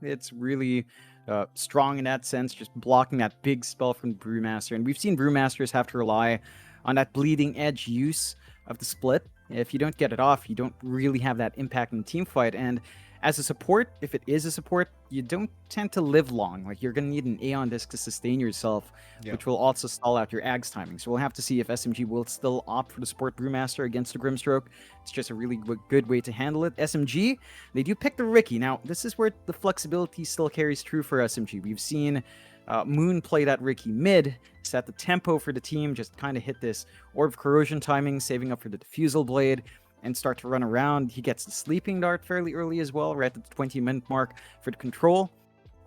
It's really strong in that sense, just blocking that big spell from Brewmaster. And we've seen Brewmasters have to rely on that bleeding edge use of the split. If you don't get it off, you don't really have that impact in the team fight. And as a support, if it is a support, you don't tend to live long. Like, you're going to need an Aeon Disc to sustain yourself, Yeah. which will also stall out your Ags timing. So we'll have to see if SMG will still opt for the support Brewmaster against the Grimstroke. It's just a really good way to handle it. SMG, they do pick the Riki. Now, this is where the flexibility still carries true for SMG. We've seen Moon play that Riki mid, set the tempo for the team, just kind of hit this Orb of Corrosion timing, saving up for the Diffusal Blade, and start to run around. He gets the Sleeping Dart fairly early as well, right at the 20-minute mark for the control.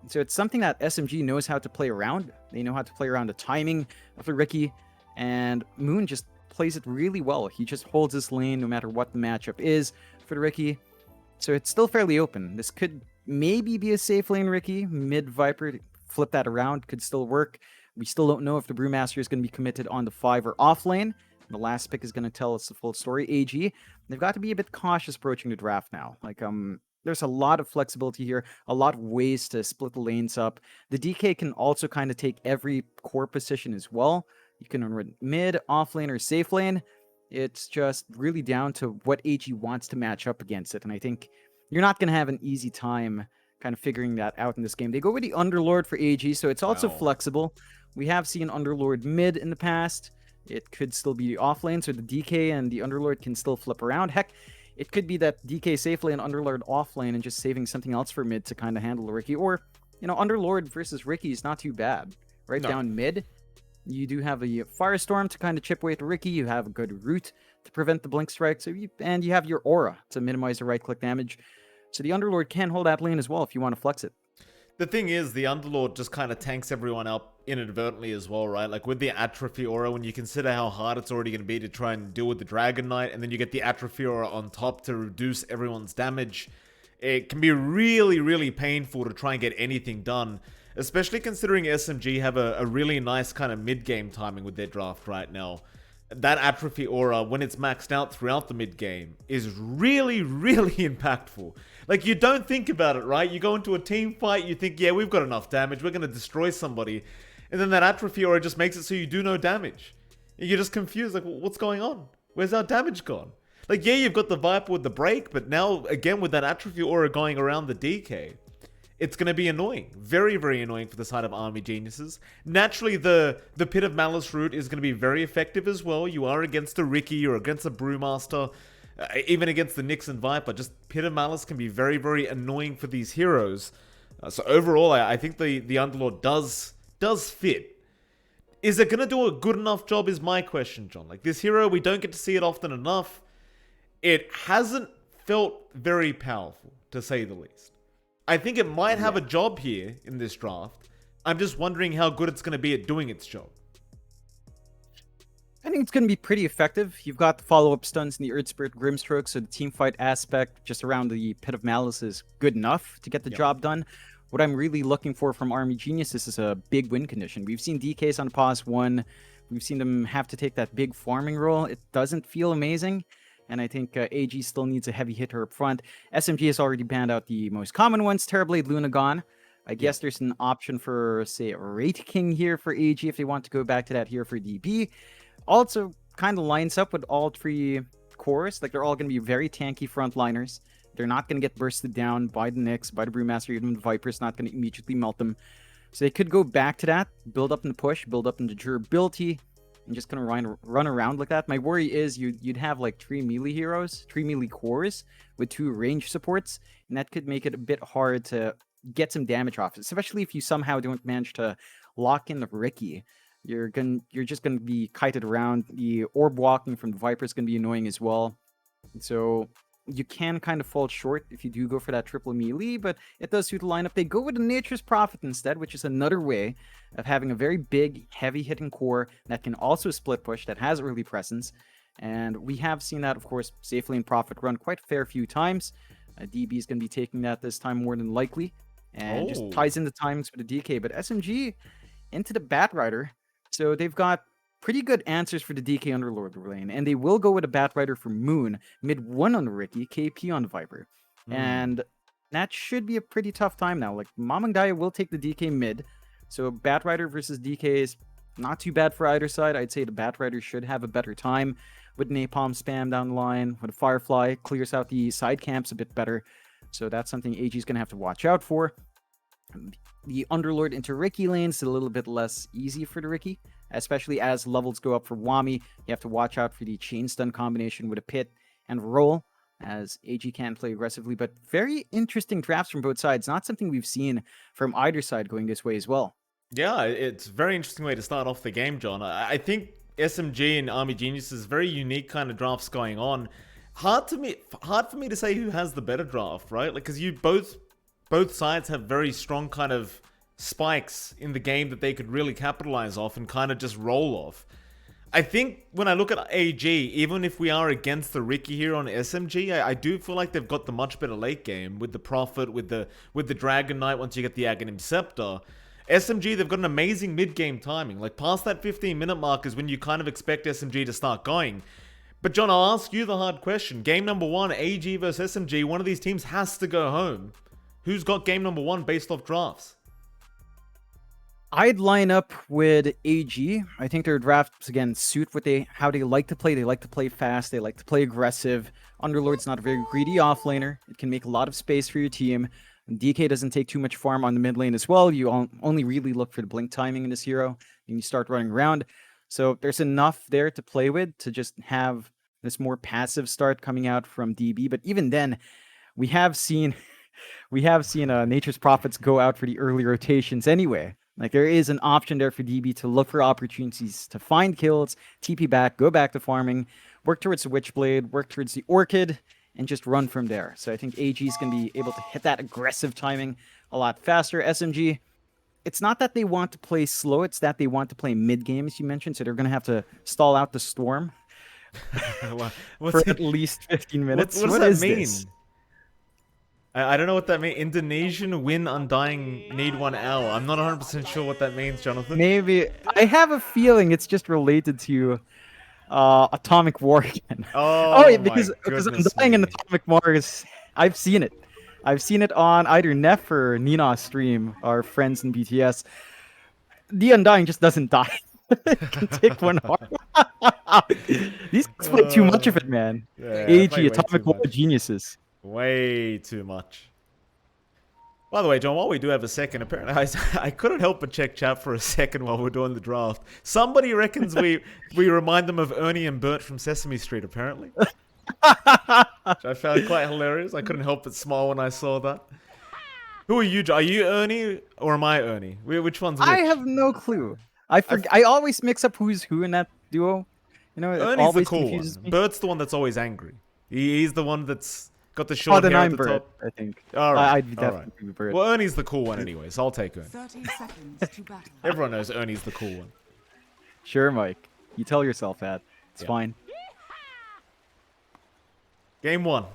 So it's something that SMG knows how to play around. They know how to play around the timing of the Riki, and Moon just plays it really well. He just holds his lane no matter what the matchup is for the Riki. So it's still fairly open. This could maybe be a safe lane Riki. Mid Viper, flip that around, could still work. We still don't know if the Brewmaster is going to be committed on the 5 or off lane. The last pick is going to tell us the full story. AG, they've got to be a bit cautious approaching the draft now. Like, there's a lot of flexibility here, a lot of ways to split the lanes up. The DK can also kind of take every core position as well. You can run mid, off lane, or safe lane. It's just really down to what AG wants to match up against it. And I think you're not going to have an easy time kind of figuring that out in this game. They go with the Underlord for AG, so it's also Wow. flexible. We have seen Underlord mid in the past. It could still be off lane, so the DK and the Underlord can still flip around. Heck, it could be that DK safe lane, Underlord off lane, and just saving something else for mid to kind of handle Riki. Or, Underlord versus Riki is not too bad. Right No. down mid, you do have a Firestorm to kind of chip away at Riki. You have a good root to prevent the Blink Strike, and you have your Aura to minimize the right-click damage. So the Underlord can hold that lane as well if you want to flex it. The thing is, the Underlord just kind of tanks everyone up inadvertently as well, right? Like with the Atrophy Aura, when you consider how hard it's already going to be to try and deal with the Dragon Knight, and then you get the Atrophy Aura on top to reduce everyone's damage, it can be really, really painful to try and get anything done. Especially considering SMG have a really nice kind of mid-game timing with their draft right now. That Atrophy Aura, when it's maxed out throughout the mid-game, is really, really impactful. Like, you don't think about it, right? You go into a team fight, you think, yeah, we've got enough damage, we're going to destroy somebody. And then that Atrophy Aura just makes it so you do no damage. You're just confused, like, what's going on? Where's our damage gone? Like, yeah, you've got the Viper with the break, but now, again, with that Atrophy Aura going around the DK, it's going to be annoying. Very, very annoying for the side of Army Geniuses. Naturally, the Pit of Malice route is going to be very effective as well. You are against a Riki or against a Brewmaster, even against the Nyx and Viper. Just Pit of Malice can be very, very annoying for these heroes. So overall, I think the Underlord does fit. Is it going to do a good enough job is my question, John. Like, this hero, we don't get to see it often enough. It hasn't felt very powerful, to say the least. I think it might have a job here in this draft. I'm just wondering how good it's going to be at doing its job. I think it's going to be pretty effective. You've got the follow-up stunts in the Earth Spirit Grimstroke, so the team fight aspect just around the Pit of Malice is good enough to get the job done. What I'm really looking for from Army Geniuses is a big win condition. We've seen DKs on pause 1. We've seen them have to take that big farming role. It doesn't feel amazing, and I think AG still needs a heavy hitter up front. SMG has already banned out the most common ones, Terrorblade, Lunagon. I guess there's an option for, say, a Wraith King here for AG if they want to go back to that here for DP. Also kind of lines up with all 3 cores. Like, they're all going to be very tanky frontliners. They're not going to get bursted down by the Nyx, by the Brewmaster, even the Viper's not going to immediately melt them. So they could go back to that, build up in the push, build up in the durability, and just kind of run around like that. My worry is you'd have like 3 melee heroes, 3 melee cores with 2 range supports, and that could make it a bit hard to get some damage off, especially if you somehow don't manage to lock in the Riki. You're just gonna be kited around. The orb walking from the Viper is gonna be annoying as well. So you can kind of fall short if you do go for that triple melee, but it does suit the lineup. They go with a Nature's Prophet instead, which is another way of having a very big, heavy-hitting core that can also split push, that has early presence. And we have seen that, of course, safely in Prophet run quite a fair few times. DB is going to be taking that this time more than likely, and just ties in the timings for the DK. But SMG into the Batrider. So they've got pretty good answers for the DK Underlord lane, and they will go with a Batrider for Moon, mid 1 on Riki, KP on Viper. And That should be a pretty tough time now. Like, Mamangdaya will take the DK mid. So Batrider versus DK is not too bad for either side. I'd say the Batrider should have a better time with Napalm spam down the line. With a Firefly, clears out the side camps a bit better. So that's something AG's going to have to watch out for. The Underlord into Riki lanes is a little bit less easy for the Riki, especially as levels go up for Wami. You have to watch out for the chain stun combination with a pit and roll, as AG can play aggressively. But very interesting drafts from both sides. Not something we've seen from either side going this way as well. Yeah, it's a very interesting way to start off the game, John. I think SMG and Army Geniuses very unique kind of drafts going on. Hard for me to say who has the better draft, right? Like, because you both sides have very strong kind of spikes in the game that they could really capitalize off and kind of just roll off. I think when I look at AG, even if we are against the Riki here on SMG, I do feel like they've got the much better late game with the Prophet, with the Dragon Knight once you get the Aghanim Scepter. SMG, they've got an amazing mid-game timing. Like, past that 15-minute mark is when you kind of expect SMG to start going. But, John, I'll ask you the hard question. Game number 1, AG versus SMG, one of these teams has to go home. Who's got game number 1 based off drafts? I'd line up with AG. I think their drafts, again, suit how they like to play. They like to play fast. They like to play aggressive. Underlord's not a very greedy offlaner. It can make a lot of space for your team. DK doesn't take too much farm on the mid lane as well. You only really look for the blink timing in this hero, and you start running around. So there's enough there to play with to just have this more passive start coming out from DB. But even then, we have seen Nature's Prophets go out for the early rotations anyway. Like, there is an option there for DB to look for opportunities to find kills, TP back, go back to farming, work towards the Witchblade, work towards the Orchid, and just run from there. So I think AG is going to be able to hit that aggressive timing a lot faster. SMG, it's not that they want to play slow, it's that they want to play mid-game, as you mentioned, so they're going to have to stall out the Storm for at least 15 minutes. What does that mean? This? I don't know what that means. Indonesian win undying need 1 hour. I'm not 100% sure what that means, Jonathan. Maybe. I have a feeling it's just related to Atomic War again. Oh, because Undying and Atomic War is... I've seen it. I've seen it on either Neff or Nina's stream, our friends in BTS. The Undying just doesn't die. It can take 1 hour. These guys play too much of it, man. Yeah, AG, Atomic War geniuses. Way too much. By the way, John, while we do have a second, apparently I couldn't help but check chat for a second while we're doing the draft. Somebody reckons we remind them of Ernie and Bert from Sesame Street, apparently. Which I found quite hilarious. I couldn't help but smile when I saw that. Who are you, John? Are you Ernie or am I Ernie? Which one's which? I have no clue. I always mix up who's who in that duo. You know, Ernie's the cool one. Me. Bert's the one that's always angry. He's the one that's got the short hair at the top. I think. All right. I'd definitely be Bert. Well, Ernie's the cool one anyway, so I'll take Ernie. 30 seconds to battle. Everyone knows Ernie's the cool one. Sure, Mike. You tell yourself that. It's fine. Game 1.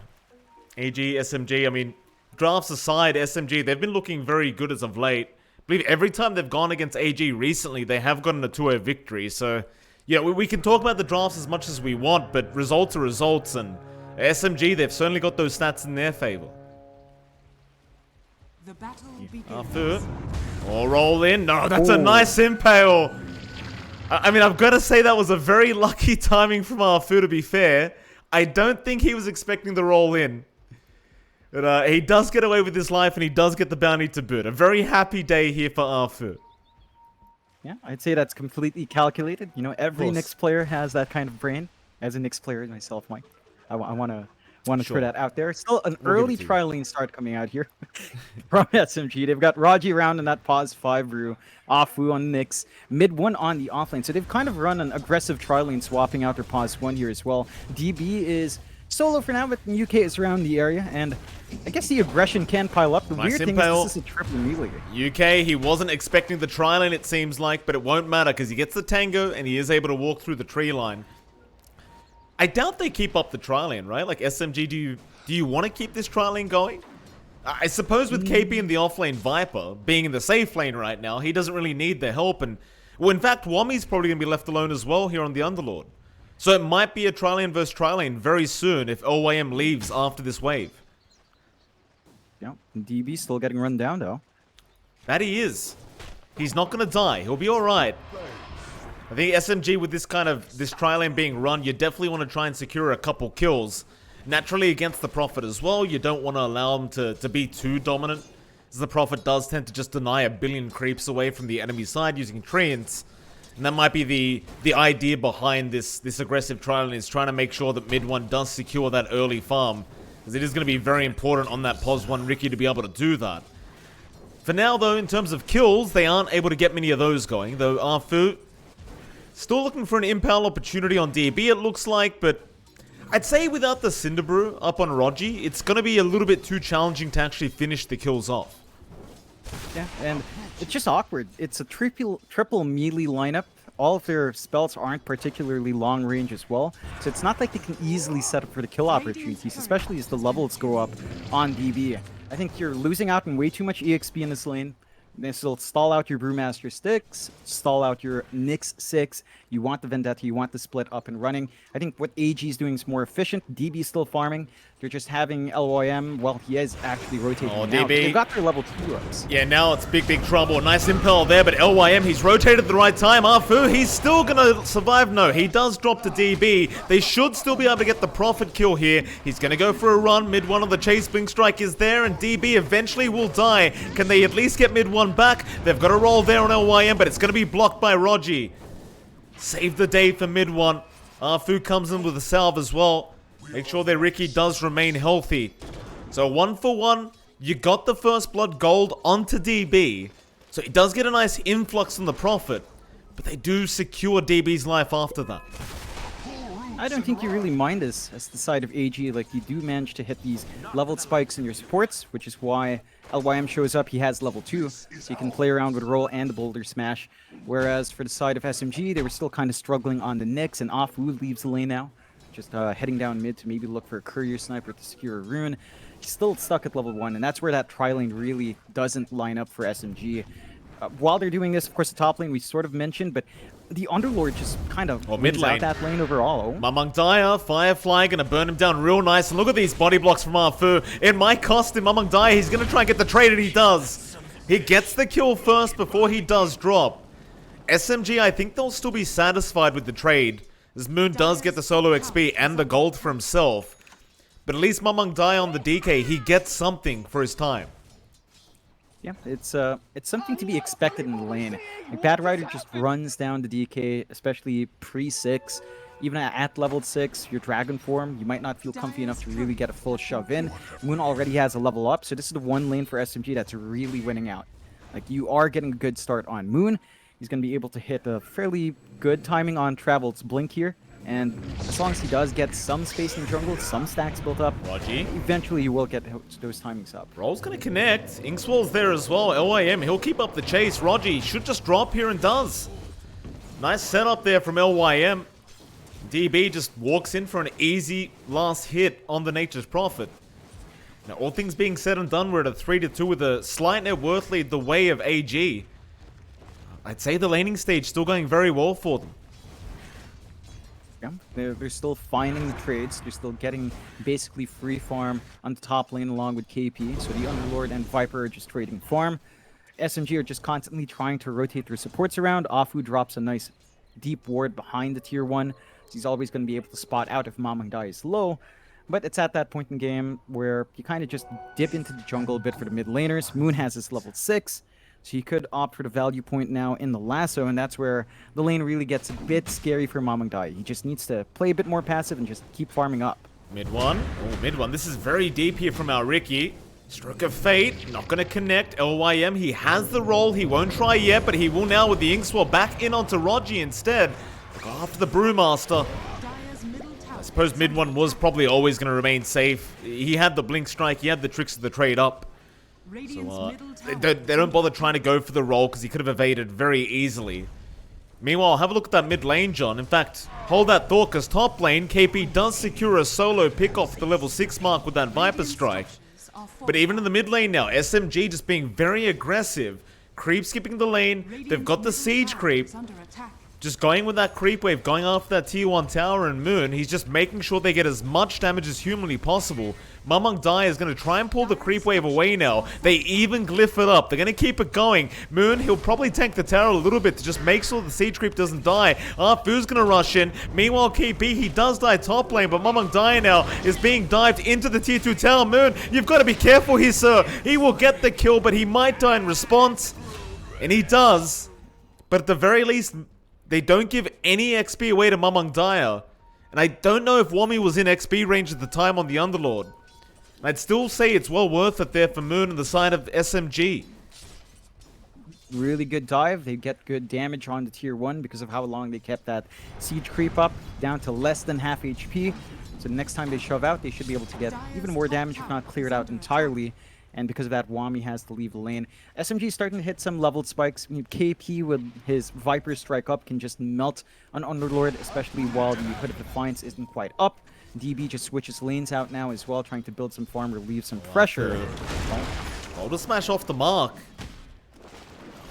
AG, SMG. I mean, drafts aside, SMG, they've been looking very good as of late. I believe every time they've gone against AG recently, they have gotten a 2-0 victory. So, yeah, we can talk about the drafts as much as we want, but results are results, and SMG, they've certainly got those stats in their favor. The battle begins. Arthur. Oh, roll in. No, that's a nice impale. I mean, I've got to say that was a very lucky timing from Arthur, to be fair. I don't think he was expecting the roll in. But he does get away with his life, and he does get the bounty to boot. A very happy day here for Arthur. Yeah, I'd say that's completely calculated. You know, every Nyx player has that kind of brain. As a Nyx player myself, Mike. I want to throw that out there. Still an early trial lane start coming out here from SMG. They've got Raji around in that pause 5 brew, Afu on Nyx, mid 1 on the offlane. So they've kind of run an aggressive trial lane, swapping out their pause 1 here as well. DB is solo for now, but UK is around the area, and I guess the aggression can pile up. The weird thing is this is a triple melee. UK, he wasn't expecting the tri lane, it seems like, but it won't matter because he gets the tango and he is able to walk through the tree line. I doubt they keep up the tri lane, right? Like, SMG, do you want to keep this tri lane going? I suppose with KP in the offlane Viper being in the safe lane right now, he doesn't really need their help, and well, in fact, Wami's probably going to be left alone as well here on the Underlord. So it might be a tri lane versus tri lane very soon if OYM leaves after this wave. Yeah, DB still getting run down though. That he is. He's not gonna die. He'll be alright. I think SMG with this tri lane being run, you definitely want to try and secure a couple kills. Naturally against the Prophet as well, you don't want to allow him to be too dominant, as the Prophet does tend to just deny a billion creeps away from the enemy side using treants. And that might be the idea behind this aggressive tri lane, is trying to make sure that mid one does secure that early farm, because it is going to be very important on that pos 1 Riki to be able to do that. For now though, in terms of kills, they aren't able to get many of those going, though Arfu still looking for an impale opportunity on DB it looks like, but I'd say without the Cinderbrew up on Rogi, it's going to be a little bit too challenging to actually finish the kills off. Yeah, and it's just awkward. It's a triple melee lineup. All of their spells aren't particularly long range as well, so it's not like they can easily set up for the kill opportunities, especially as the levels go up on DB. I think you're losing out on way too much EXP in this lane. This will stall out your Brewmaster sticks, stall out your Nyx 6. You want the Vendetta, you want the split up and running. I think what AG is doing is more efficient. DB is still farming. They're just having LYM, well, he is actually rotating now. DB. They've got their level 2 ups. Yeah, now it's big trouble. Nice impel there, but LYM, he's rotated at the right time. Arfu, he's still gonna survive. No, he does drop to DB. They should still be able to get the Prophet kill here. He's gonna go for a run. Mid 1 of the chase blink strike is there, and DB eventually will die. Can they at least get mid 1 back? They've got a roll there on LYM, but it's gonna be blocked by Rogi. Save the day for mid 1. Arfu comes in with a salve as well. Make sure their Riki does remain healthy. So 1 for 1. You got the first blood gold onto DB. So he does get a nice influx on the Prophet. But they do secure DB's life after that. I don't think you really mind this as the side of AG. Like, you do manage to hit these leveled spikes in your supports, which is why LYM shows up. He has level 2, so you can play around with roll and the boulder smash. Whereas for the side of SMG, they were still kind of struggling on the Nyx, and Afu leaves the lane now. Just heading down mid to maybe look for a courier sniper to secure a rune. He's still stuck at level 1, and that's where that tri-lane really doesn't line up for SMG. While they're doing this, of course, the top lane we sort of mentioned, but the Underlord just kind of mid lane out that lane overall. Mamang Daya, Firefly, gonna burn him down real nice. And look at these body blocks from Arfu. It might cost him. Mamang Daya, he's gonna try and get the trade, and he does. He gets the kill first before he does drop. SMG, I think they'll still be satisfied with the trade, as Moon does get the solo XP and the gold for himself. But at least Mamang Daya on the DK, he gets something for his time. Yeah, it's something to be expected in the lane. Like, Bad Rider just runs down the DK, especially pre-6. Even at level 6, your Dragon form, you might not feel comfy enough to really get a full shove in. Moon already has a level up, so this is the one lane for SMG that's really winning out. Like, you are getting a good start on Moon. He's going to be able to hit a fairly good timing on Travel's Blink here. And as long as he does get some space in the jungle, some stacks built up, Rogi, eventually you will get those timings up. Roll's gonna connect. Inkswall's there as well. LYM, he'll keep up the chase. Rogi should just drop here and does. Nice setup there from LYM. DB just walks in for an easy last hit on the Nature's Prophet. Now, all things being said and done, we're at a 3-2 with a slight net worth lead the way of AG. I'd say the laning stage still going very well for them. Yeah, they're still finding the trades. They're still getting basically free farm on the top lane along with KP. So the Underlord and Viper are just trading farm. SMG are just constantly trying to rotate their supports around. Afu drops a nice deep ward behind the tier 1. So he's always going to be able to spot out if Mamang Dai is low. But it's at that point in the game where you kind of just dip into the jungle a bit for the mid laners. Moon has his level 6. So he could opt for the value point now in the lasso, and that's where the lane really gets a bit scary for Mamang Dai. He just needs to play a bit more passive and just keep farming up. Mid 1. Oh, mid 1. This is very deep here from our Riki. Stroke of Fate. Not going to connect. LYM, he has the roll. He won't try yet, but he will now with the Inkswell back in onto Rogi instead. Go after the Brewmaster. I suppose mid 1 was probably always going to remain safe. He had the Blink Strike. He had the tricks of the trade up. So, they don't bother trying to go for the roll because he could have evaded very easily. Meanwhile, have a look at that mid lane, John. In fact, hold that thought, because top lane, KP does secure a solo pick off the level 6 mark with that Viper Strike. But even in the mid lane now, SMG just being very aggressive. Creep skipping the lane. They've got the siege creep. just going with that creep wave, going after that tier 1 tower and Moon. He's just making sure they get as much damage as humanly possible. Mamang Dai is going to try and pull the creep wave away now. They even glyph it up. They're going to keep it going. Moon, he'll probably tank the tower a little bit to just make sure the siege creep doesn't die. Fu's going to rush in. Meanwhile, KP, he does die top lane, but Mamang Dai now is being dived into the tier 2 tower. Moon, you've got to be careful here, sir. He will get the kill, but he might die in response. And he does. But at the very least, they don't give any XP away to Mamang Daya. And I don't know if Wami was in XP range at the time on the Underlord. I'd still say it's well worth it there for Moon on the side of SMG. Really good dive. They get good damage on the tier 1 because of how long they kept that siege creep up down to less than half HP. So the next time they shove out, they should be able to get even more damage, if not clear it out entirely. And because of that, Wami has to leave the lane. SMG is starting to hit some leveled spikes. KP with his Viper strike up can just melt an Underlord, especially while the Hood of Defiance isn't quite up. DB just switches lanes out now as well, trying to build some farm, relieve some pressure. Oh, to smash off the mark.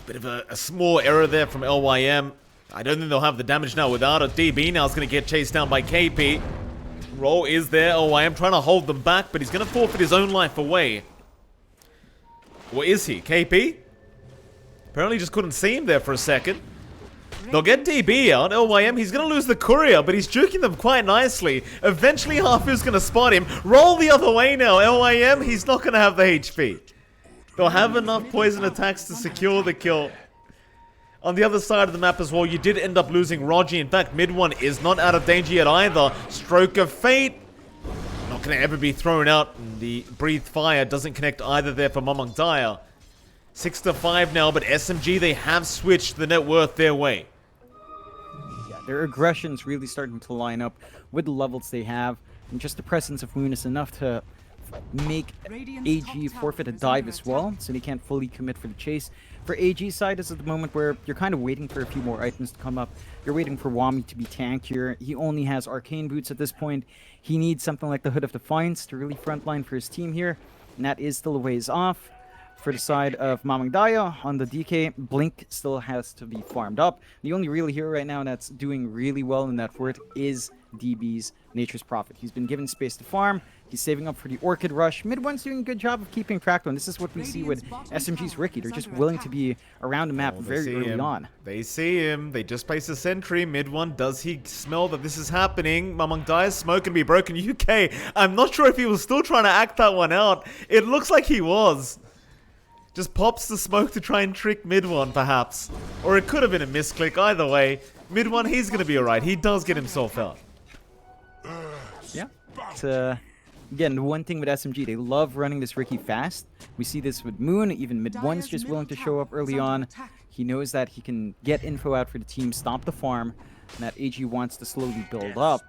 Bit of a small error there from LYM. I don't think they'll have the damage now without it. DB now is going to get chased down by KP. Roll is there. LYM trying to hold them back, but he's going to forfeit his own life away. Or is he? KP? Apparently just couldn't see him there for a second. They'll get DB out. LYM, he's going to lose the courier, but he's juking them quite nicely. Eventually, Hafu's going to spot him. Roll the other way now. LYM, he's not going to have the HP. They'll have enough poison attacks to secure the kill. On the other side of the map as well, you did end up losing Roger. In fact, mid one is not out of danger yet either. Stroke of Fate. Not going to ever be thrown out. And the Breathe Fire doesn't connect either there for Mamang Daya. 6-5 now, but SMG, they have switched the net worth their way. Yeah, their aggression's really starting to line up with the levels they have. And just the presence of Moon is enough to make AG forfeit a dive as well, so they can't fully commit for the chase. For AG's side, this is the moment where you're kind of waiting for a few more items to come up. You're waiting for Wami to be tankier. He only has Arcane Boots at this point. He needs something like the Hood of Defiance to really frontline for his team here, and that is still a ways off. For the side of Mamang Daya, on the DK, Blink still has to be farmed up. The only real hero right now that's doing really well in that fort is DB's Nature's Prophet. He's been given space to farm. He's saving up for the Orchid Rush. Mid one's doing a good job of keeping track on. This is what we see with SMG's Ricky. They're just willing to be around the map very early on. They see him. They just place a sentry. Mid one, does he smell that this is happening? Mamang Daya's smoke can be broken. UK, I'm not sure if he was still trying to act that one out. It looks like he was. Just pops the smoke to try and trick mid one, perhaps. Or it could have been a misclick. Either way, mid one, he's going to be alright. He does get himself out. Yeah. Again, the one thing with SMG, they love running this Ricky fast. We see this with Moon. Even mid one's just willing to show up early on. He knows that he can get info out for the team, stop the farm, and that AG wants to slowly build up.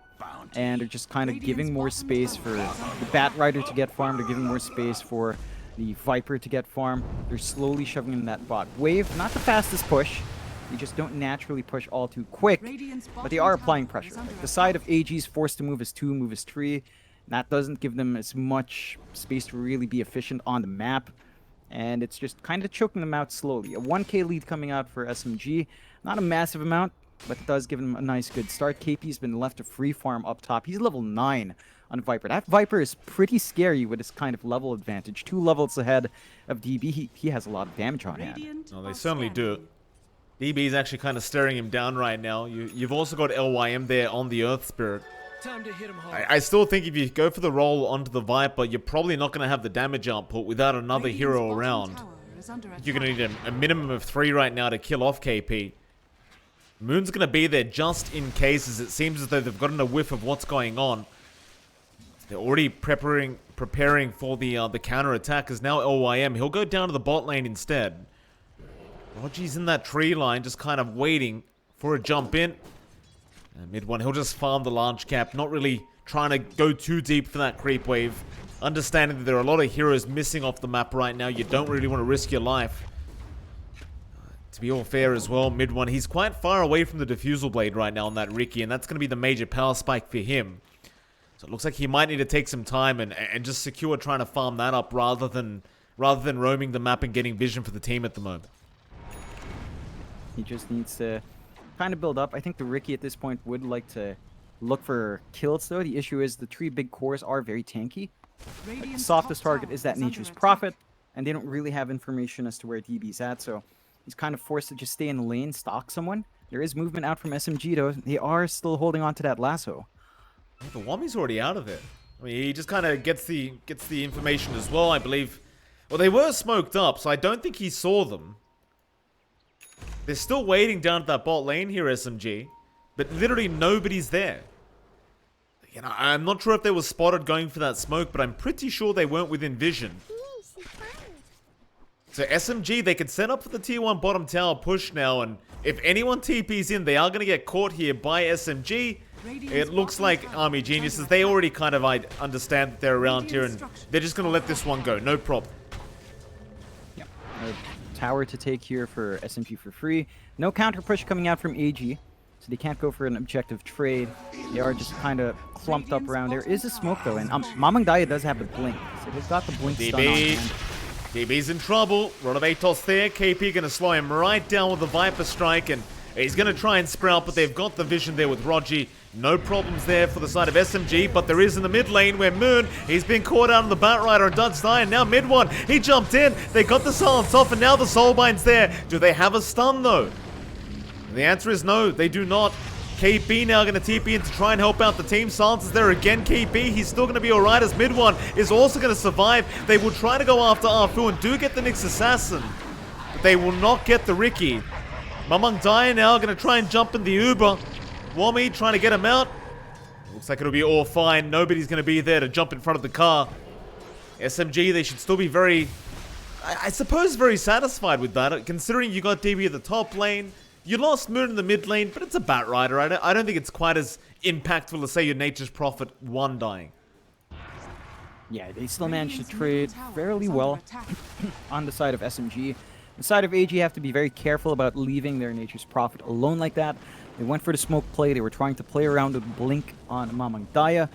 And they're just kind of giving more space for the Bat Rider to get farmed. They're giving more space for the Viper to get farm. They're slowly shoving in that bot wave. Not the fastest push. You just don't naturally push all too quick, but they are applying pressure. Like the side of AG's forced to move as 2, move as 3. That doesn't give them as much space to really be efficient on the map, and it's just kind of choking them out slowly. A 1k lead coming out for SMG. Not a massive amount, but it does give them a nice good start. KP's been left to free farm up top. He's level 9 on Viper. That Viper is pretty scary with his kind of level advantage. 2 levels ahead of DB. He has a lot of damage on hand. Oh, they certainly do. DB is actually kind of staring him down right now. You've also got LYM there on the Earth Spirit. Time to hit him hard. I still think if you go for the roll onto the Viper, you're probably not going to have the damage output without another hero around. You're going to need a minimum of 3 right now to kill off KP. Moon's going to be there just in case, as it seems as though they've gotten a whiff of what's going on. They're already preparing for the counter attack, as now LYM, he'll go down to the bot lane instead. Rogy's in that tree line, just kind of waiting for a jump in. And mid one, he'll just farm the launch cap, not really trying to go too deep for that creep wave. Understanding that there are a lot of heroes missing off the map right now, you don't really want to risk your life. To be all fair as well, mid one, he's quite far away from the diffusal blade right now on that Ricky, and that's going to be the major power spike for him. So it looks like he might need to take some time and just secure trying to farm that up rather than roaming the map and getting vision for the team at the moment. He just needs to kind of build up. I think the Ricky at this point would like to look for kills, though. The issue is the 3 big cores are very tanky. The softest target is that Nature's Prophet, and they don't really have information as to where DB's at, so he's kind of forced to just stay in the lane, stalk someone. There is movement out from SMG, though. They are still holding on to that lasso. Yeah, the Wami's already out of it. I mean, he just kind of gets the information as well, I believe. Well, they were smoked up, so I don't think he saw them. They're still waiting down at that bot lane here, SMG. But literally nobody's there. You know, I'm not sure if they were spotted going for that smoke, but I'm pretty sure they weren't within vision. So SMG, they could set up for the tier 1 bottom tower push now, and if anyone TP's in, they are going to get caught here by SMG. It looks like Army Geniuses, they already kind of understand that they're around here, and they're just going to let this one go, no problem. Yep. A tower to take here for SMG for free. No counter push coming out from AG, so they can't go for an objective trade. They are just kind of clumped up around. There is a smoke, though, and Mamang Daya does have the blink, so they've got the blink stun on hand. DB's in trouble. Rod of Atos there. KP going to slow him right down with the Viper Strike, and he's going to try and sprout, but they've got the vision there with Rogi. No problems there for the side of SMG, but there is in the mid lane where Moon, he's been caught out on the Batrider and Dutch Die, and now mid one, he jumped in. They got the silence off, and now the Soulbind's there. Do they have a stun, though? The answer is no, they do not. KP now going to TP in to try and help out the team. Silence is there again. KP, he's still going to be alright as mid one is also going to survive. They will try to go after Arfu and do get the Nyx Assassin, but they will not get the Ricky. Mamang Daya now going to try and jump in the Uber. Wami trying to get him out. Looks like it'll be all fine. Nobody's going to be there to jump in front of the car. SMG, they should still be very, I suppose, very satisfied with that, considering you got DB at the top lane. You lost Moon in the mid lane, but it's a Batrider. I don't think it's quite as impactful as, say, your Nature's Prophet 1 dying. Yeah, they still managed to trade fairly well on the side of SMG. The side of AG have to be very careful about leaving their Nature's Prophet alone like that. They went for the smoke play. They were trying to play around with Blink on Mamang Daya,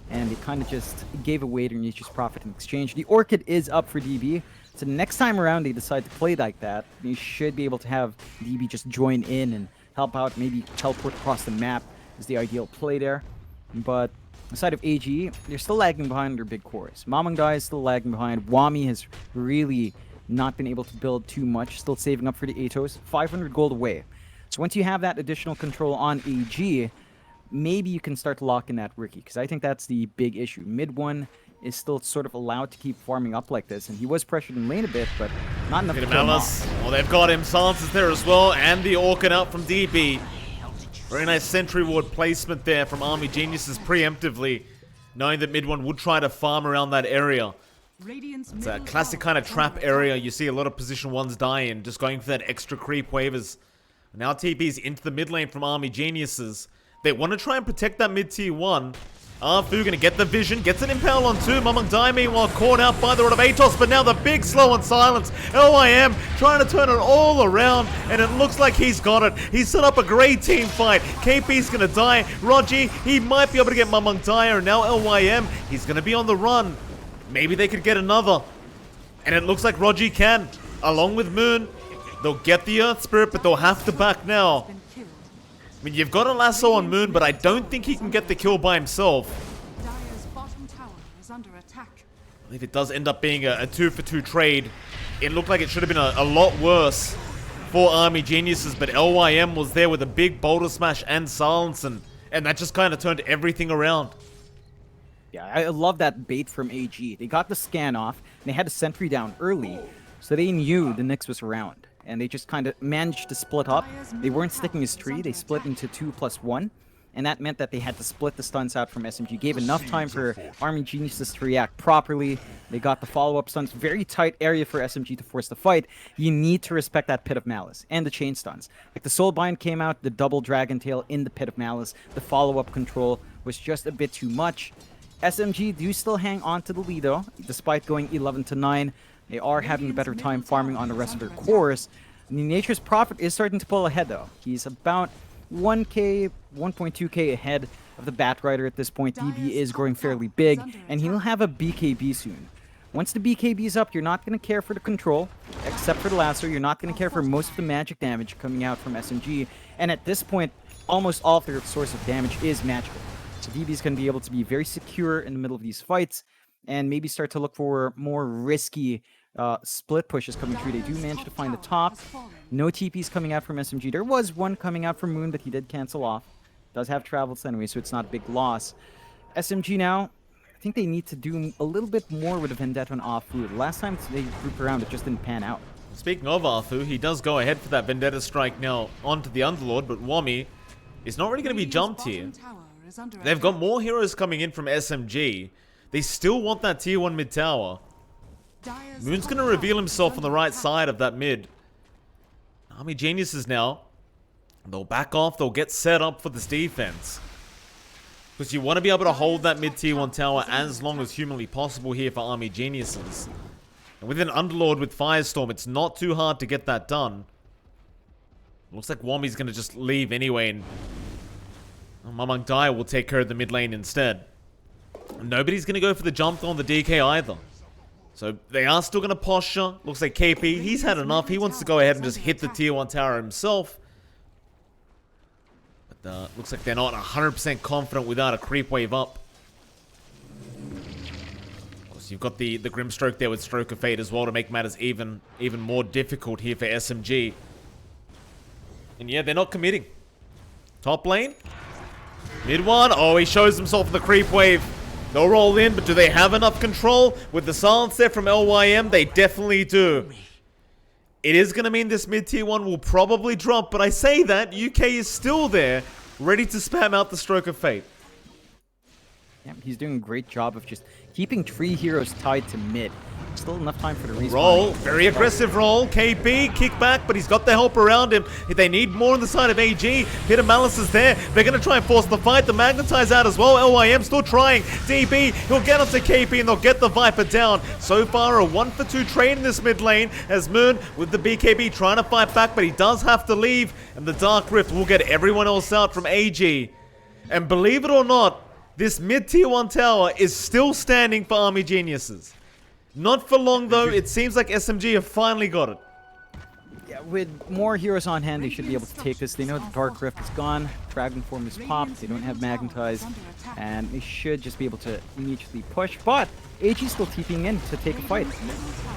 and they kind of just gave away their Nature's Prophet in exchange. The Orchid is up for DB. So next time around they decide to play like that, you should be able to have DB just join in and help out, maybe teleport across the map is the ideal play there. But the side of AG, they're still lagging behind their big cores. Mamang Daya is still lagging behind. Wami has really not been able to build too much, still saving up for the Atos. 500 gold away. So once you have that additional control on AG, maybe you can start to lock in that Ricky, because I think that's the big issue. Mid one is still sort of allowed to keep farming up like this, and he was pressured in lane a bit, but not enough to kill him off. Well, they've got him. Silence is there as well, and the Orchid out from DB. Very nice sentry ward placement there from Army Geniuses preemptively, knowing that mid one would try to farm around that area. It's a classic kind of trap area. You see a lot of position ones die in, just going for that extra creep waivers. Now TP's into the mid lane from Army Geniuses. They want to try and protect that mid tier 1. Arfu gonna get the vision, gets an impale on 2. Mamang Daya meanwhile caught out by the Rod of Atos, but now the big slow on silence. LYM trying to turn it all around, and it looks like he's got it. He's set up a great team fight. KP's gonna die. Rogi, he might be able to get Mamang Daya, and now LYM, he's gonna be on the run. Maybe they could get another. And it looks like Rogi can, along with Moon. They'll get the Earth Spirit, but they'll have to back now. I mean, you've got a lasso on Moon, but I don't think he can get the kill by himself. Dire's bottom tower is under attack. If it does end up being a 2-for-2 trade, it looked like it should have been a lot worse for Army Geniuses, but LYM was there with a big boulder smash and silence, and that just kind of turned everything around. Yeah, I love that bait from AG. They got the scan off, and they had the sentry down early, so they knew the Nyx was around. And they just kind of managed to split up. They weren't sticking as 3, they split into 2+1. And that meant that they had to split the stuns out from SMG. Gave enough time for Army Geniuses to react properly. They got the follow-up stuns. Very tight area for SMG to force the fight. You need to respect that Pit of Malice and the chain stuns. Like the Soulbind came out, the double Dragon Tail in the Pit of Malice. The follow-up control was just a bit too much. SMG do still hang on to the lead though, despite going 11-9. They are having a better time farming on the rest of their cores. And the Nature's Prophet is starting to pull ahead though. He's about 1k, 1.2k ahead of the Batrider at this point. DB is growing fairly big, and he'll have a BKB soon. Once the BKB is up, you're not going to care for the control, except for the lasso. You're not going to care for most of the magic damage coming out from SMG. And at this point, almost all of their source of damage is magical. So DB is going to be able to be very secure in the middle of these fights and maybe start to look for more risky split pushes coming through. They do manage to find the top. No TPs coming out from SMG. There was one coming out from Moon, but he did cancel off. Does have travels anyway, so it's not a big loss. SMG now, I think they need to do a little bit more with the Vendetta on Afu. Last time they grouped around, it just didn't pan out. Speaking of Afu, he does go ahead for that Vendetta strike now onto the Underlord, but Wami is not really going to be jumped here. They've got more heroes coming in from SMG. They still want that tier 1 mid tower. Moon's going to reveal himself on the right side of that mid. Army Geniuses now. They'll back off. They'll get set up for this defense. Because you want to be able to hold that mid tier 1 tower as long as humanly possible here for Army Geniuses. And with an Underlord with Firestorm, it's not too hard to get that done. Looks like Wami's going to just leave anyway, and Mamang Daya will take care of the mid lane instead. Nobody's going to go for the jump on the DK either. So they are still going to posture. Looks like KP, he's had enough. He wants to go ahead and just hit the tier 1 tower himself. But looks like they're not 100% confident without a creep wave up. Of course, you've got the Grimstroke there with Stroke of Fate as well to make matters even more difficult here for SMG. And yeah, they're not committing. Top lane. Mid one. Oh, he shows himself in the creep wave. They'll roll in, but do they have enough control? With the silence there from LYM, they definitely do. It is going to mean this mid-tier 1 will probably drop, but I say that, UK is still there, ready to spam out the Stroke of Fate. Yeah, he's doing a great job of just keeping 3 heroes tied to mid. Still enough time for the respawn. Roll, very aggressive roll. KB, kick back, but he's got the help around him. They need more on the side of AG. Peter Malice is there. They're going to try and force the fight. The Magnetize out as well. LYM still trying. DB, he'll get onto KP and they'll get the Viper down. So far, a 1-for-2 trade in this mid lane as Moon with the BKB trying to fight back, but he does have to leave. And the Dark Rift will get everyone else out from AG. And believe it or not, this mid-tier 1 tower is still standing for Army Geniuses. Not for long though, it seems like SMG have finally got it. Yeah, with more heroes on hand, they should be able to take this. They know the Dark Rift is gone, Dragon Form is popped, they don't have Magnetize, and they should just be able to immediately push. But AG's still TPing in to take a fight.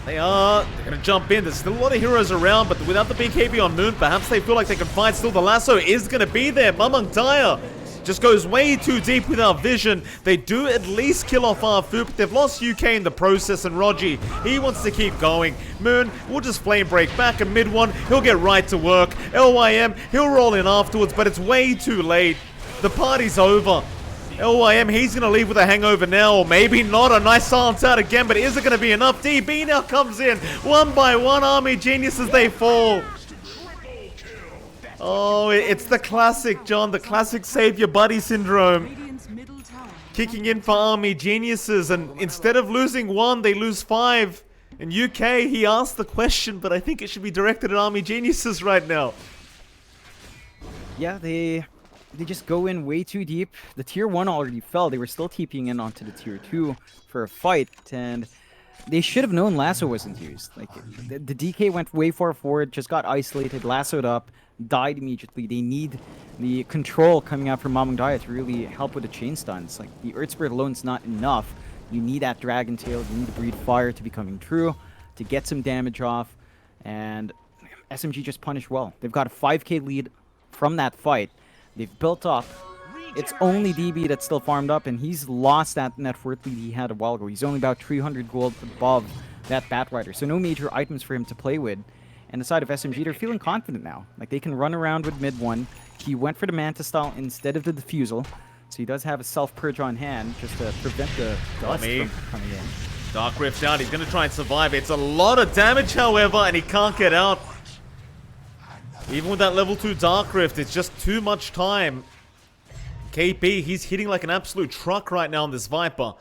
They're going to jump in. There's still a lot of heroes around, but without the BKB on Moon, perhaps they feel like they can fight still. The lasso is going to be there. Mamang Daya just goes way too deep without vision. They do at least kill off Afu, but they've lost UK in the process, and Rogi, he wants to keep going. Moon will just flame break back, and mid one, he'll get right to work. LYM, he'll roll in afterwards, but it's way too late. The party's over. LYM, he's going to leave with a hangover now, or maybe not. A nice silence out again, but is it going to be enough? DB now comes in. One by one, Army Geniuses, they fall. Oh, it's the classic, John, the classic save your buddy syndrome. Kicking in for Army Geniuses, and instead of losing 1, they lose 5. In UK, he asked the question, but I think it should be directed at Army Geniuses right now. Yeah, they just go in way too deep. The tier 1 already fell. They were still TPing in onto the tier 2 for a fight, and they should have known Lasso wasn't used. Like, the DK went way far forward, just got isolated, lassoed up, died immediately. They need the control coming out from Mamang Daya to really help with the chain stuns. Like, the Earth Spirit alone is not enough. You need that Dragon Tail, you need to breathe fire to be coming true, to get some damage off, and SMG just punished well. They've got a 5k lead from that fight. They've built up. It's only DB that's still farmed up, and he's lost that net worth lead he had a while ago. He's only about 300 gold above that Batrider, so no major items for him to play with. And the side of SMG, they're feeling confident now. Like, they can run around with mid one. He went for the Manta style instead of the Diffusal, so he does have a self-purge on hand just to prevent the dust from coming in. Dark Rift out, he's going to try and survive. It's a lot of damage, however, and he can't get out. Even with that level 2 Dark Rift, it's just too much time. KP, he's hitting like an absolute truck right now on this Viper.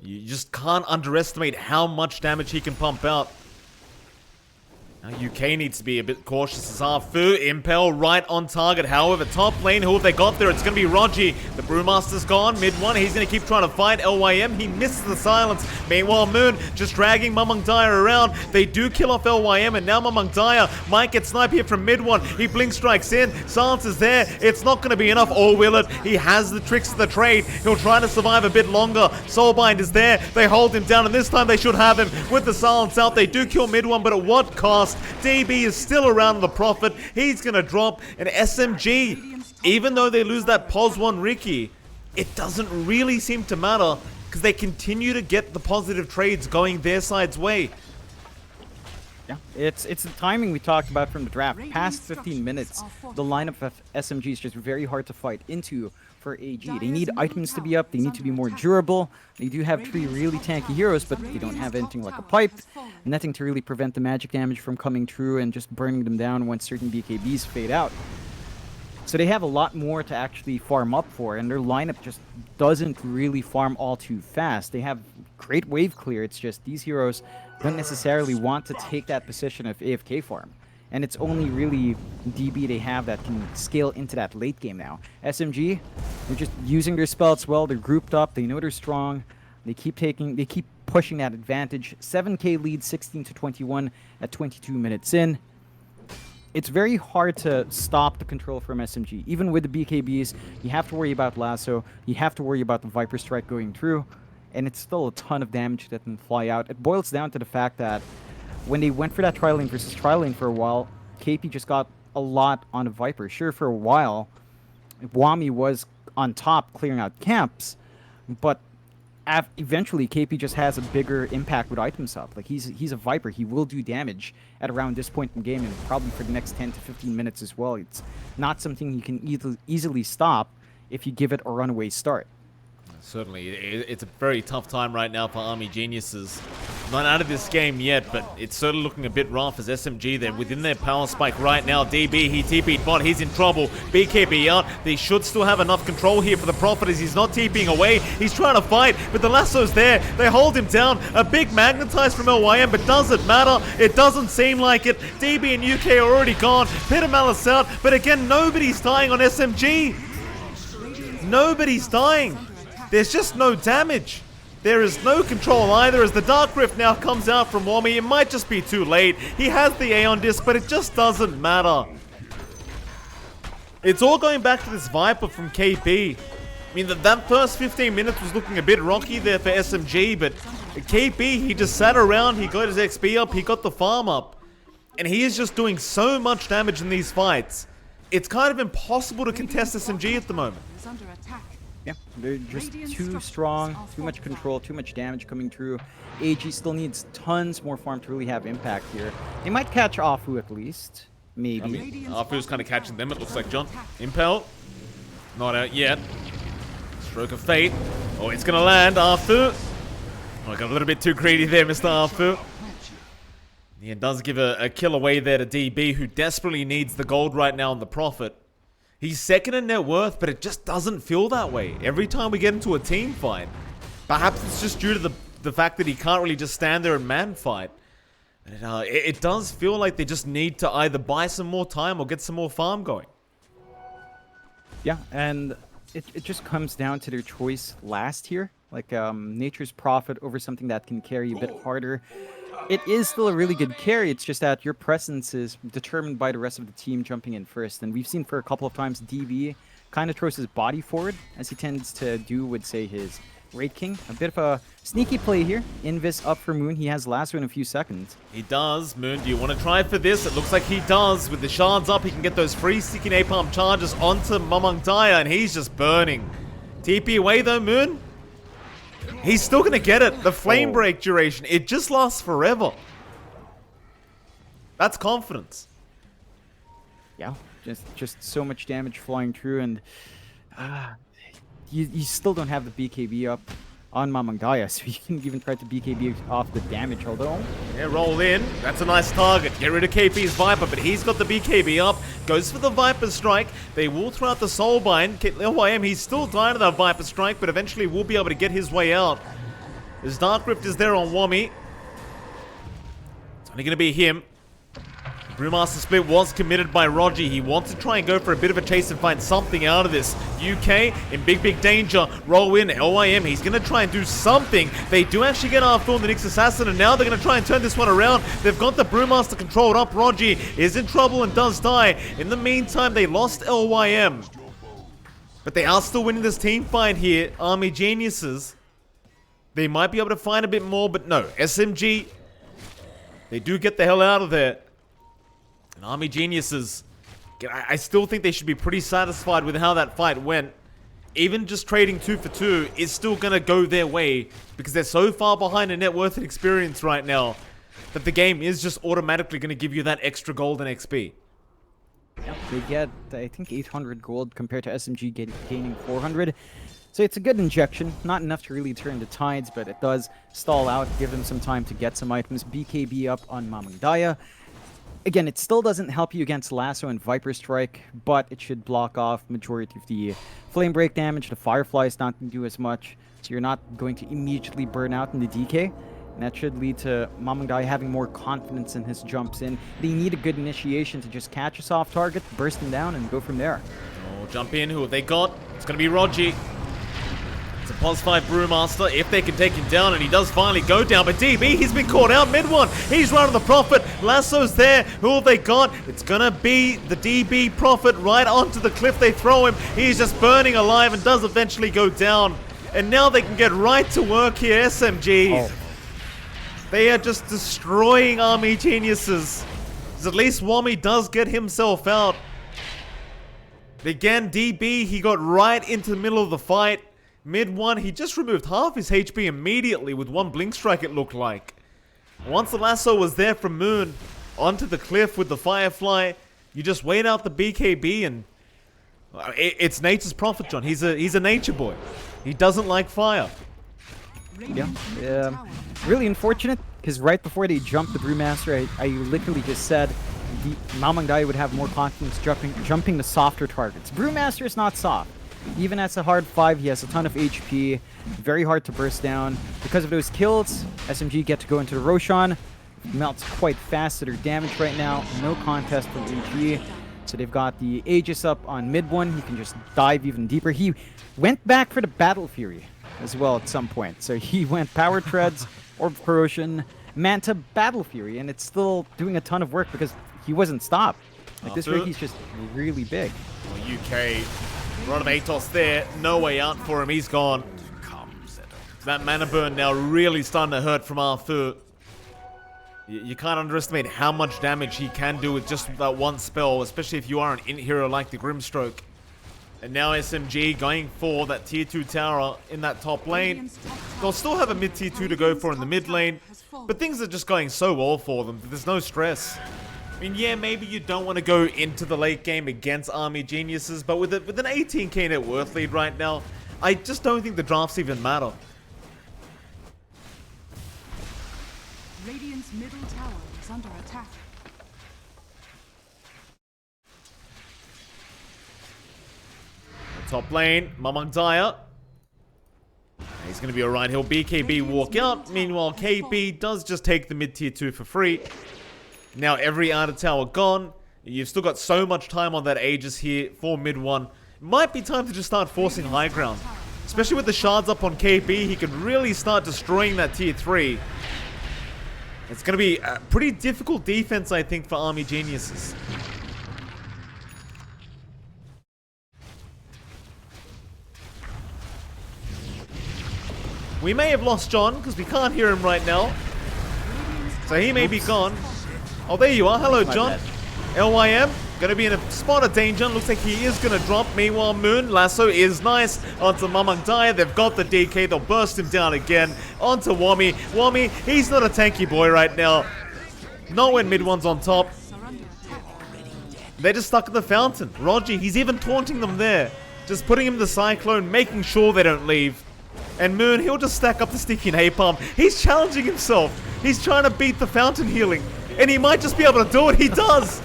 You just can't underestimate how much damage he can pump out. Now UK needs to be a bit cautious as Arfu. Impel right on target. However, top lane, who have they got there? It's going to be Rogi. The Brewmaster's gone. Mid one, he's going to keep trying to fight LYM. He misses the silence. Meanwhile, Moon just dragging Mamang Daya around. They do kill off LYM, and now Mamang Daya might get sniped here from mid one. He blink strikes in. Silence is there. It's not going to be enough. Or will it? He has the tricks of the trade. He'll try to survive a bit longer. Soulbind is there. They hold him down, and this time they should have him. With the silence out, they do kill mid one, but at what cost? DB is still around the Prophet. He's going to drop an SMG. Even though they lose that POS 1 Ricky, it doesn't really seem to matter because they continue to get the positive trades going their side's way. Yeah, it's the timing we talked about from the draft. Past 15 minutes, the lineup of SMG is just very hard to fight into for AG. They need items to be up, they need to be more durable. They do have 3 really tanky heroes, but they don't have anything like a pipe. Nothing to really prevent the magic damage from coming through and just burning them down once certain BKBs fade out. So they have a lot more to actually farm up for, and their lineup just doesn't really farm all too fast. They have great wave clear, it's just these heroes don't necessarily want to take that position of AFK farm. And it's only really DB they have that can scale into that late game now. SMG, they're just using their spells well, they're grouped up, they know they're strong, they keep pushing that advantage. 7k lead, 16-21 at 22 minutes in. It's very hard to stop the control from SMG. Even with the BKBs, you have to worry about Lasso, you have to worry about the Viper Strike going through, and it's still a ton of damage that can fly out. It boils down to the fact that when they went for that tri-lane versus tri-lane for a while, KP just got a lot on the Viper. Sure, for a while, Wami was on top clearing out camps, but eventually KP just has a bigger impact with items up. Like, he's a Viper. He will do damage at around this point in the game, and probably for the next 10 to 15 minutes as well. It's not something you can easily stop if you give it a runaway start. Certainly, it's a very tough time right now for Army Geniuses. Not out of this game yet, but it's certainly looking a bit rough as SMG, they're within their power spike right now. DB, he TP'd bot, he's in trouble. BKB out, they should still have enough control here for the Prophet as he's not TPing away. He's trying to fight, but the lasso's there. They hold him down. A big magnetize from LYM, but does it matter? It doesn't seem like it. DB and UK are already gone. Peter Malice out, but again, nobody's dying on SMG. Nobody's dying. There's just no damage. There is no control either as the Dark Rift now comes out from Wami. It might just be too late. He has the Aeon Disc, but it just doesn't matter. It's all going back to this Viper from KP. I mean, that first 15 minutes was looking a bit rocky there for SMG, but KP, he just sat around, he got his XP up, he got the farm up. And he is just doing so much damage in these fights. It's kind of impossible to contest SMG at the moment. Yeah, they're just too strong, too much control, too much damage coming through. AG still needs tons more farm to really have impact here. They might catch Afu at least. Maybe. I mean, Afu's kind of catching them, it looks like, John. Impel. Not out yet. Stroke of fate. Oh, it's going to land, Afu. Oh, I got a little bit too greedy there, Mr. Afu. Yeah, it does give a kill away there to DB, who desperately needs the gold right now on the Prophet. He's second in net worth, but it just doesn't feel that way every time we get into a team fight. Perhaps it's just due to the fact that he can't really just stand there and man fight. But it does feel like they just need to either buy some more time or get some more farm going. Yeah, and it just comes down to their choice last here. Like Nature's Prophet over something that can carry a bit harder. It is still a really good carry, it's just that your presence is determined by the rest of the team jumping in first. And we've seen for a couple of times DB kind of throws his body forward, as he tends to do with, say, his Raid King. A bit of a sneaky play here. Invis up for Moon, he has Lasso in a few seconds. He does. Moon, do you want to try for this? It looks like he does. With the shards up, he can get those free Sticky Napalm charges onto Mamang Daya, and he's just burning. TP away though, Moon. He's still going to get it. The flame break duration, it just lasts forever. That's confidence. Yeah, just so much damage flying through, and you still don't have the BKB up on Mamang Daya, so you can even try to BKB off the damage, although... Yeah, roll in. That's a nice target. Get rid of KP's Viper, but he's got the BKB up. Goes for the Viper Strike. They will throw out the Soulbind. LYM, he's still dying to that Viper Strike, but eventually will be able to get his way out. His Dark Rift is there on Wami. It's only going to be him. Brewmaster split was committed by Roger. He wants to try and go for a bit of a chase and find something out of this. UK in big danger. Roll in LYM. He's going to try and do something. They do actually get our film, the Nyx Assassin, and now they're going to try and turn this one around. They've got the Brewmaster controlled up. Roger is in trouble and does die. In the meantime, they lost LYM. But they are still winning this team fight here. Army Geniuses. They might be able to find a bit more, but no. SMG, they do get the hell out of there. And Army Geniuses, I still think they should be pretty satisfied with how that fight went. Even just trading 2 for 2 is still going to go their way because they're so far behind in net worth and experience right now that the game is just automatically going to give you that extra gold and XP. Yep, they get, I think, 800 gold compared to SMG gaining 400. So it's a good injection. Not enough to really turn the tides, but it does stall out, give them some time to get some items. BKB up on Mamang Daya. Again, it still doesn't help you against Lasso and Viper Strike, but it should block off majority of the Flame Break damage. The Firefly is not going to do as much, so you're not going to immediately burn out in the DK. And that should lead to Mamang Daya having more confidence in his jumps in. They need a good initiation to just catch a soft target, burst him down, and go from there. Oh, jump in. Who have they got? It's going to be Roger. It's a +5 Brewmaster if they can take him down, and he does finally go down. But DB, he's been caught out mid one. He's running the Prophet. Lasso's there. Who have they got? It's going to be the DB Prophet right onto the cliff. They throw him. He's just burning alive and does eventually go down. And now they can get right to work here, SMG. Oh. They are just destroying Army Geniuses. At least Wami does get himself out. Again, DB, he got right into the middle of the fight. Mid one, he just removed half his HP immediately with one Blink Strike, it looked like. Once the lasso was there from Moon, onto the cliff with the Firefly, you just wait out the BKB and... it's nature's prophet, John. He's a nature boy. He doesn't like fire. Yeah, really unfortunate, because right before they jumped the Brewmaster, I literally just said Mamang Daya would have more confidence jumping the softer targets. Brewmaster is not soft. Even as a hard 5, he has a ton of HP, very hard to burst down. Because of those kills, SMG get to go into the Roshan. Melts quite fast to their damage right now. No contest from AG. So they've got the Aegis up on mid one. He can just dive even deeper. He went back for the Battle Fury as well at some point. So he went Power Treads, Orb of Corrosion, Manta, Battle Fury, and it's still doing a ton of work because he wasn't stopped. Like this rate, he's just really big. Well, UK, run of Atos there, no way out for him, he's gone. That mana burn now really starting to hurt from Arthur. You can't underestimate how much damage he can do with just that one spell, especially if you are an int hero like the Grimstroke. And now SMG going for that tier 2 tower in that top lane. They'll still have a mid tier 2 to go for in the mid lane, but things are just going so well for them that there's no stress. I mean, yeah, maybe you don't want to go into the late game against Army Geniuses, but with an 18k net worth lead right now, I just don't think the drafts even matter. Radiant's middle tower is under attack. Top lane, Mamang Daya. He's going to be alright. He'll BKB walk out. Meanwhile, KB does just take the mid tier 2 for free. Now every outer tower gone. You've still got so much time on that Aegis here for mid 1. Might be time to just start forcing high ground. Especially with the shards up on KB, he can really start destroying that tier 3. It's going to be a pretty difficult defense, I think, for Army Geniuses. We may have lost John, because we can't hear him right now. So he may be gone. Oh, there you are. Hello, John. LYM, going to be in a spot of danger. Looks like he is going to drop. Meanwhile, Moon, Lasso is nice. Onto Mamang Daya. They've got the DK. They'll burst him down again. Onto Wami. Wami, he's not a tanky boy right now. Not when mid one's on top. They're just stuck in the fountain. Roger, he's even taunting them there. Just putting him in the Cyclone, making sure they don't leave. And Moon, he'll just stack up the sticky napalm. He's challenging himself. He's trying to beat the fountain healing. And he might just be able to do it. He does.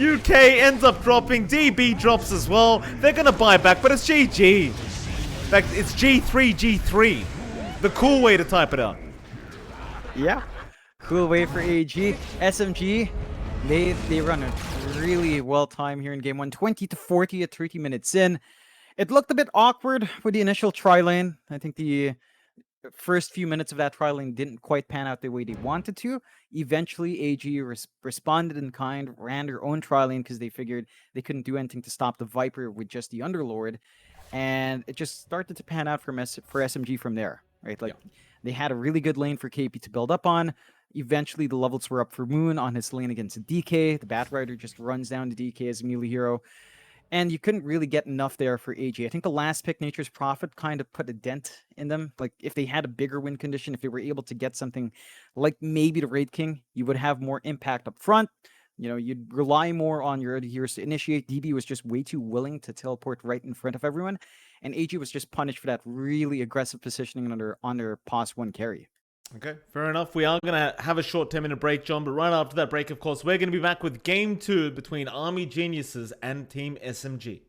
UK ends up dropping. DB drops as well. They're going to buy back, but it's GG. In fact, it's G3, G3. The cool way to type it out. Yeah. Cool way for AG. SMG, They run a really well time here in game one, 20-40 at 30 minutes in. It looked a bit awkward with the initial tri lane. I think the first few minutes of that tri lane didn't quite pan out the way they wanted to. Eventually, AG responded in kind, ran their own tri lane because they figured they couldn't do anything to stop the Viper with just the Underlord, and it just started to pan out for SMG from there. Right, like they had a really good lane for KP to build up on. Eventually, the levels were up for Moon on his lane against DK. The Batrider just runs down to DK as a melee hero. And you couldn't really get enough there for AG. I think the last pick, Nature's Prophet, kind of put a dent in them. Like, if they had a bigger win condition, if they were able to get something like maybe the Raid King, you would have more impact up front. You know, you'd rely more on your other heroes to initiate. DB was just way too willing to teleport right in front of everyone. And AG was just punished for that really aggressive positioning on their pos 1 carry. Okay, fair enough. We are going to have a short 10-minute break, John, but right after that break, of course, we're going to be back with Game 2 between Army Geniuses and Team SMG.